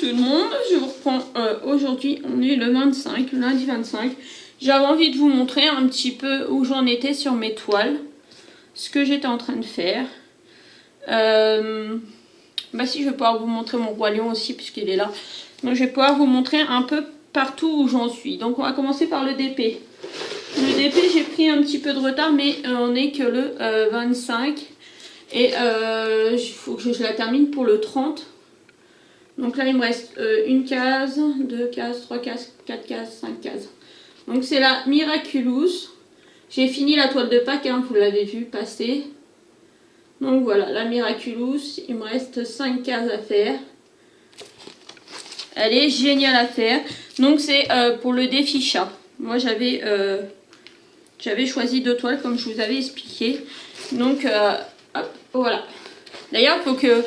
tout le monde, je vous reprends aujourd'hui, on est le 25, le lundi 25. J'avais envie de vous montrer un petit peu où j'en étais sur mes toiles, ce que j'étais en train de faire. Bah si, je vais pouvoir vous montrer mon roi lion aussi puisqu'il est là. Donc je vais pouvoir vous montrer un peu partout où j'en suis. Donc on va commencer par le DP. Le DP, j'ai pris un petit peu de retard, mais on n'est que le 25. Et il faut que je la termine pour le 30. Donc là, il me reste une case, deux cases, trois cases, quatre cases, cinq cases. Donc c'est la Miraculous. J'ai fini la toile de Pâques, hein, vous l'avez vu passer. Donc voilà, la Miraculous. Il me reste 5 cases à faire. Elle est géniale à faire. Donc c'est pour le défi chat. Moi j'avais choisi 2 toiles comme je vous avais expliqué. Donc hop, voilà. D'ailleurs, il faut que...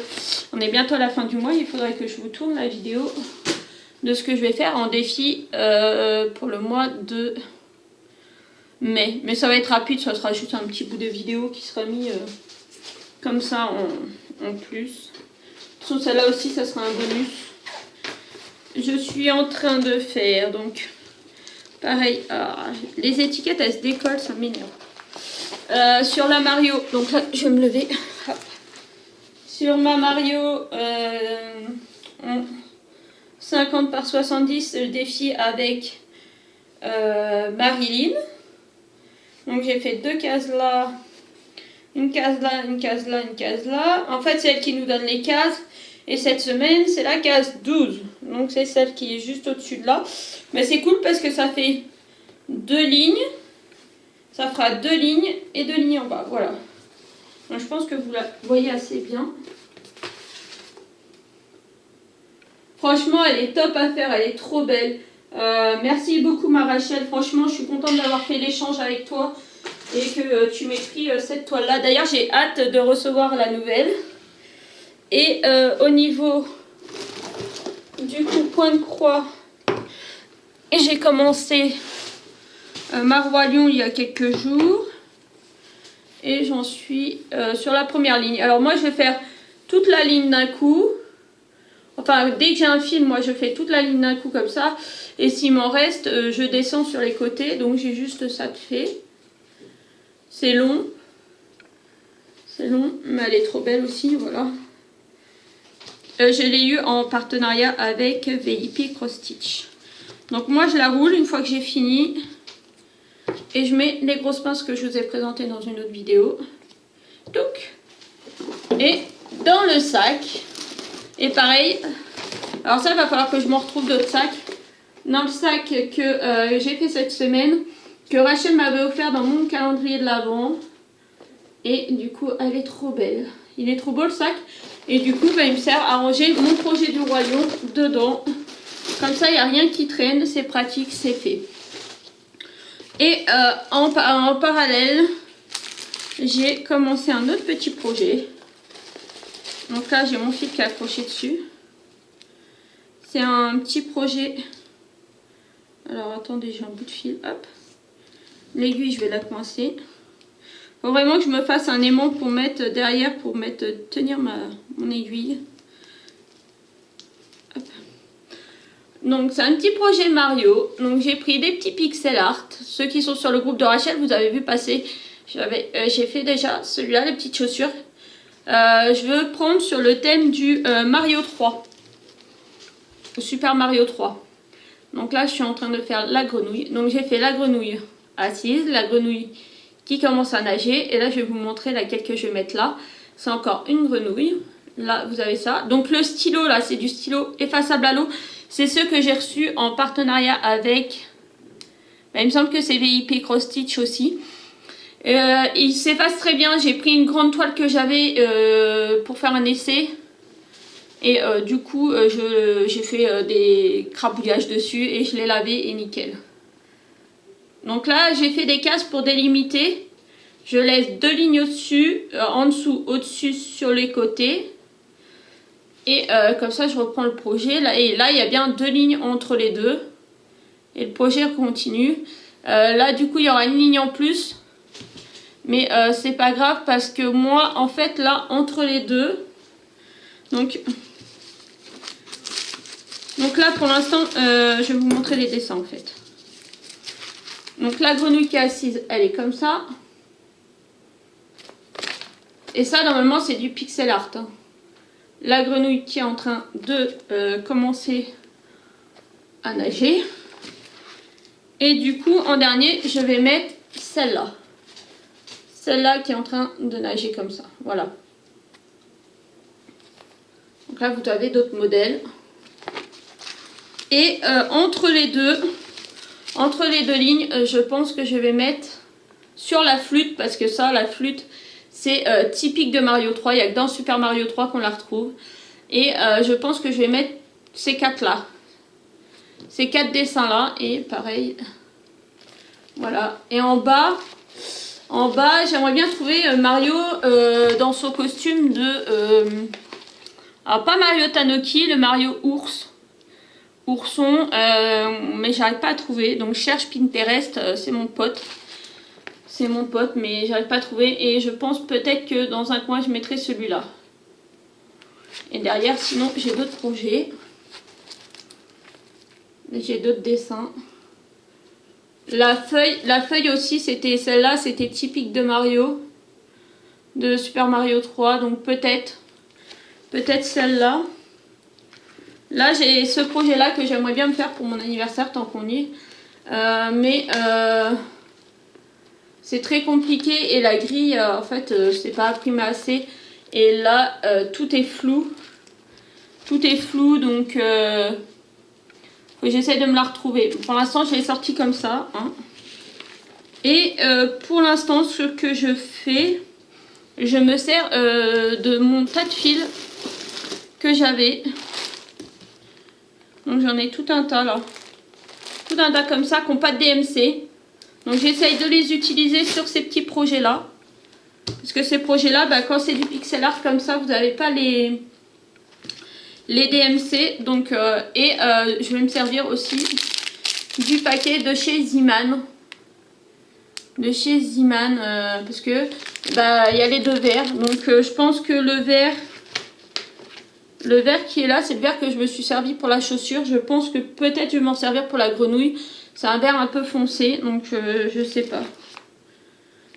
On est bientôt à la fin du mois. Il faudrait que je vous tourne la vidéo de ce que je vais faire en défi pour le mois de mai. Mais ça va être rapide. Ça sera juste un petit bout de vidéo qui sera mis comme ça en plus. Sur celle-là aussi, ça sera un bonus. Je suis en train de faire, donc... Pareil, les étiquettes, elles se décollent, ça m'énerve. Sur la Mario, donc là, je vais me lever. Hop. Sur ma Mario 50 par 70, le défi avec Marilyn. Donc j'ai fait 2 cases là, une case là, une case là, une case là. En fait, c'est elle qui nous donne les cases. Et cette semaine, c'est la case 12. Donc c'est celle qui est juste au-dessus de là. Mais c'est cool parce que ça fait 2 lignes. Ça fera 2 lignes et 2 lignes en bas. Voilà. Donc, je pense que vous la voyez assez bien. Franchement, elle est top à faire. Elle est trop belle. Merci beaucoup, ma Rachel. Franchement, je suis contente d'avoir fait l'échange avec toi. Et que tu m'aies pris cette toile-là. D'ailleurs, j'ai hâte de recevoir la nouvelle. Et au niveau du coup point de croix, j'ai commencé ma roi lion il y a quelques jours. Et j'en suis sur la première ligne. Alors moi je vais faire toute la ligne d'un coup. Enfin dès que j'ai un fil, moi je fais toute la ligne d'un coup comme ça. Et s'il m'en reste, je descends sur les côtés. Donc j'ai juste ça de fait. C'est long. C'est long, mais elle est trop belle aussi, voilà. Je l'ai eu en partenariat avec VIP Cross Stitch. Donc moi je la roule une fois que j'ai fini. Et je mets les grosses pinces que je vous ai présentées dans une autre vidéo. Touc. Et dans le sac. Et pareil. Alors ça, il va falloir que je m'en retrouve d'autres sacs. Dans le sac que j'ai fait cette semaine. Que Rachel m'avait offert dans mon calendrier de l'Avent. Et du coup, elle est trop belle. Il est trop beau le sac. Et du coup, il me sert à ranger mon projet du Roi Lion dedans. Comme ça, il n'y a rien qui traîne. C'est pratique, c'est fait. Et en parallèle, j'ai commencé un autre petit projet. Donc là, j'ai mon fil qui est accroché dessus. C'est un petit projet. Alors attendez, j'ai un bout de fil. Hop. L'aiguille, je vais la coincer. Faut vraiment que je me fasse un aimant pour mettre derrière, pour tenir mon aiguille. Hop. Donc c'est un petit projet Mario. Donc j'ai pris des petits pixel art. Ceux qui sont sur le groupe de Rachel, vous avez vu passer. J'ai fait déjà celui-là, les petites chaussures. Je veux prendre sur le thème du Mario 3. Super Mario 3. Donc là je suis en train de faire la grenouille. Donc j'ai fait la grenouille assise, la grenouille qui commence à nager. Et là je vais vous montrer laquelle que je vais mettre là. C'est encore une grenouille. Là vous avez ça. Donc le stylo là, c'est du stylo effaçable à l'eau. C'est ceux que j'ai reçus en partenariat avec... il me semble que c'est VIP Cross Stitch aussi. Il s'efface très bien. J'ai pris une grande toile que j'avais pour faire un essai. Et du coup, j'ai fait des crabouillages dessus et je l'ai lavé et nickel. Donc là, j'ai fait des cases pour délimiter. Je laisse 2 lignes au-dessus, en dessous, au-dessus, sur les côtés. Et comme ça, je reprends le projet. Et là, il y a bien 2 lignes entre les deux. Et le projet continue. Là, du coup, il y aura une ligne en plus. Mais c'est pas grave parce que moi, en fait, là, entre les deux... Donc, Donc là pour l'instant je vais vous montrer les dessins en fait. Donc la grenouille qui est assise, elle est comme ça. Et ça normalement c'est du pixel art. Hein. La grenouille qui est en train de commencer à nager. Et du coup en dernier je vais mettre celle-là. Celle-là qui est en train de nager comme ça. Voilà. Donc là vous avez d'autres modèles. Et entre les deux lignes, je pense que je vais mettre sur la flûte, parce que ça, la flûte, c'est typique de Mario 3. Il n'y a que dans Super Mario 3 qu'on la retrouve. Et je pense que je vais mettre ces quatre-là. Ces quatre dessins-là. Et pareil. Voilà. Et en bas j'aimerais bien trouver Mario dans son costume de... alors, pas Mario Tanuki, le Mario ours. Ourson, mais j'arrive pas à trouver. Donc, je cherche Pinterest, c'est mon pote. C'est mon pote, mais j'arrive pas à trouver. Et je pense peut-être que dans un coin, je mettrai celui-là. Et derrière, sinon, j'ai d'autres projets. J'ai d'autres dessins. La feuille aussi, c'était celle-là, c'était typique de Mario. De Super Mario 3, donc peut-être celle-là. Là, j'ai ce projet-là que j'aimerais bien me faire pour mon anniversaire tant qu'on y est. Mais c'est très compliqué et la grille, en fait, c'est pas imprimé assez. Et là, tout est flou. Tout est flou, donc faut que j'essaie de me la retrouver. Pour l'instant, je l'ai sorti comme ça. Hein. Et pour l'instant, ce que je fais, je me sers de mon tas de fils que j'avais. Donc j'en ai tout un tas là. Tout un tas comme ça qui n'ont pas de DMC. Donc j'essaye de les utiliser sur ces petits projets là. Parce que ces projets là, bah, quand c'est du pixel art comme ça, vous n'avez pas les DMC. Donc, je vais me servir aussi du paquet de chez Ziman. Parce que bah, y a les deux verres. Donc je pense que le verre qui est là, c'est le verre que je me suis servi pour la chaussure. Je pense que peut-être je vais m'en servir pour la grenouille. C'est un verre un peu foncé, donc je sais pas.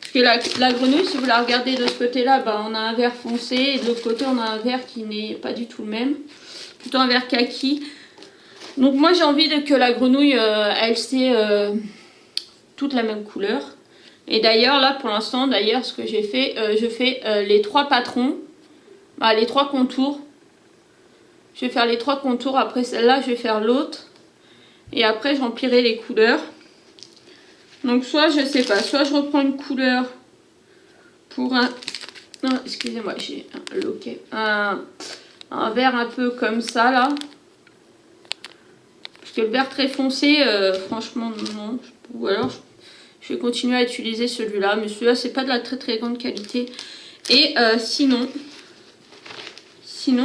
Parce que la grenouille, si vous la regardez de ce côté-là, bah, on a un verre foncé. Et de l'autre côté, on a un verre qui n'est pas du tout le même. Plutôt un verre kaki. Donc moi, j'ai envie que la grenouille, elle c'est toute la même couleur. Et d'ailleurs, là, pour l'instant, ce que j'ai fait, je fais les trois patrons. Bah, les trois contours. Je vais faire les trois contours, après celle-là, je vais faire l'autre. Et après, je remplirai les couleurs. Donc, soit, je sais pas, soit je reprends une couleur pour un... Non, excusez-moi, j'ai un loquet. Un vert un peu comme ça, là. Parce que le vert très foncé, franchement, non. Ou alors, je vais continuer à utiliser celui-là. Mais celui-là, c'est pas de la très très grande qualité. Et sinon,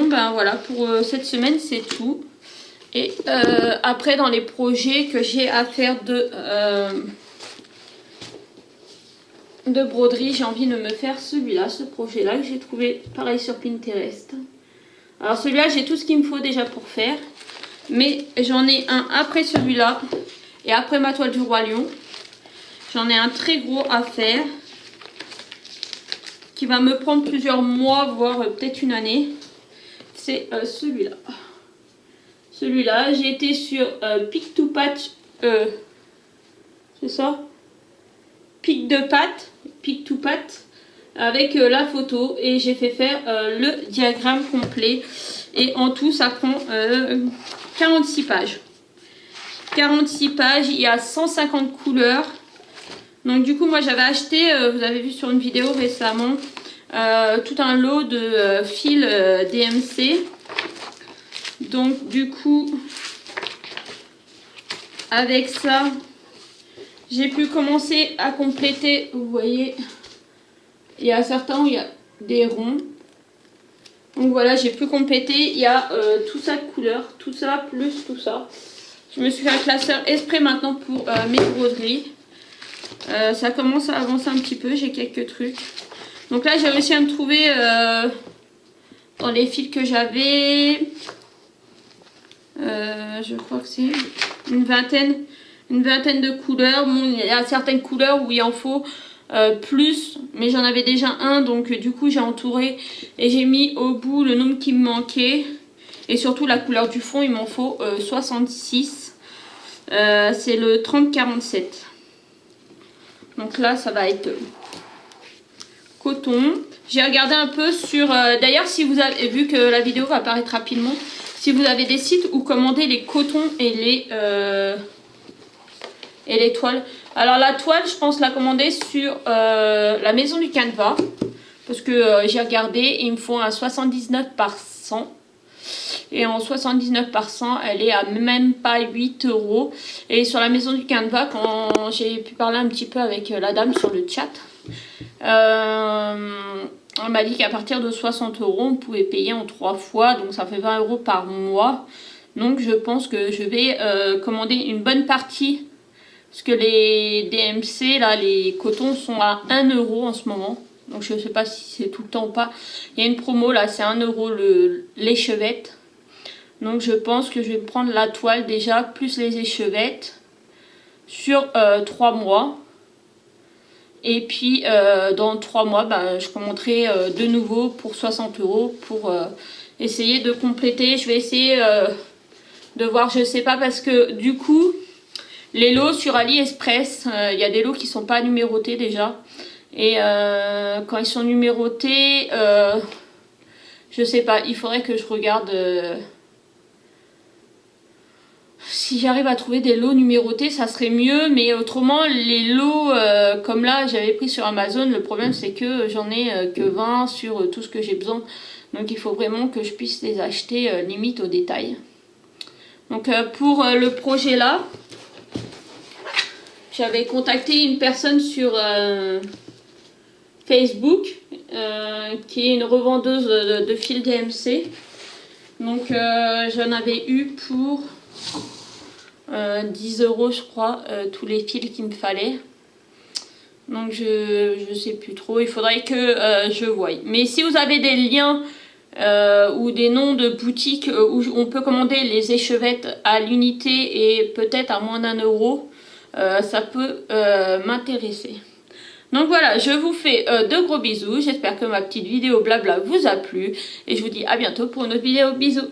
ben voilà, pour cette semaine, c'est tout. Et après, dans les projets que j'ai à faire de broderie, j'ai envie de me faire celui-là, ce projet-là que j'ai trouvé pareil sur Pinterest. Alors celui-là, j'ai tout ce qu'il me faut déjà pour faire. Mais j'en ai un après celui-là et après ma toile du Roi Lion. J'en ai un très gros à faire qui va me prendre plusieurs mois, voire peut-être une année. C'est celui-là. Celui-là, j'ai été sur Pic to Patch. C'est ça? Pic to Pat avec la photo et j'ai fait faire le diagramme complet. Et en tout, ça prend 46 pages. 46 pages, il y a 150 couleurs. Donc du coup, moi j'avais acheté, vous avez vu sur une vidéo récemment, tout un lot de fils DMC. Donc du coup, avec ça, j'ai pu commencer à compléter. Vous voyez, il y a certains où il y a des ronds. Donc voilà, j'ai pu compléter. Il y a tout ça de couleurs, tout ça plus tout ça. Je me suis fait un classeur exprès maintenant pour mes broderies. Ça commence à avancer un petit peu, j'ai quelques trucs. Donc là, j'ai réussi à me trouver dans les fils que j'avais. Je crois que c'est une vingtaine de couleurs. Bon, il y a certaines couleurs où il en faut plus, mais j'en avais déjà un, donc du coup j'ai entouré et j'ai mis au bout le nombre qui me manquait. Et surtout la couleur du fond, il m'en faut 66. C'est le 3047. Donc là, ça va être coton. J'ai regardé un peu sur... D'ailleurs, si vous avez vu que la vidéo va apparaître rapidement, si vous avez des sites où commander les cotons et les toiles. Alors la toile, je pense la commander sur la maison du canevas. Parce que j'ai regardé et il me faut un 79 par 100. Et en 79 par 100, elle est à même pas 8 €. Et sur la maison du canevas, quand j'ai pu parler un petit peu avec la dame sur le chat, on m'a dit qu'à partir de 60 €, on pouvait payer en 3 fois. Donc ça fait 20 € par mois. Donc je pense que je vais commander une bonne partie. Parce que les DMC, là, les cotons sont à 1 € en ce moment. Donc je ne sais pas si c'est tout le temps ou pas. Il y a une promo là, c'est 1 € l'échevette. Donc je pense que je vais prendre la toile déjà, plus les échevettes, sur 3 mois. Et puis dans 3 mois, je commanderai de nouveau pour 60 € pour essayer de compléter. Je vais essayer de voir, je sais pas, parce que du coup, les lots sur AliExpress, il y a des lots qui sont pas numérotés déjà. Et quand ils sont numérotés, je sais pas, il faudrait que je regarde si j'arrive à trouver des lots numérotés, ça serait mieux. Mais autrement, les lots comme là, j'avais pris sur Amazon, le problème c'est que j'en ai que 20 sur tout ce que j'ai besoin. Donc il faut vraiment que je puisse les acheter limite au détail. Donc pour le projet là, j'avais contacté une personne sur Facebook qui est une revendeuse de fils DMC. Donc j'en avais eu pour 10 € je crois, tous les fils qu'il me fallait. Donc je sais plus trop, il faudrait que je voie. Mais si vous avez des liens ou des noms de boutiques où on peut commander les échevettes à l'unité et peut-être à moins d'1 €, ça peut m'intéresser. Donc voilà, je vous fais de gros bisous. J'espère que ma petite vidéo blabla vous a plu. Et je vous dis à bientôt pour une autre vidéo. Bisous.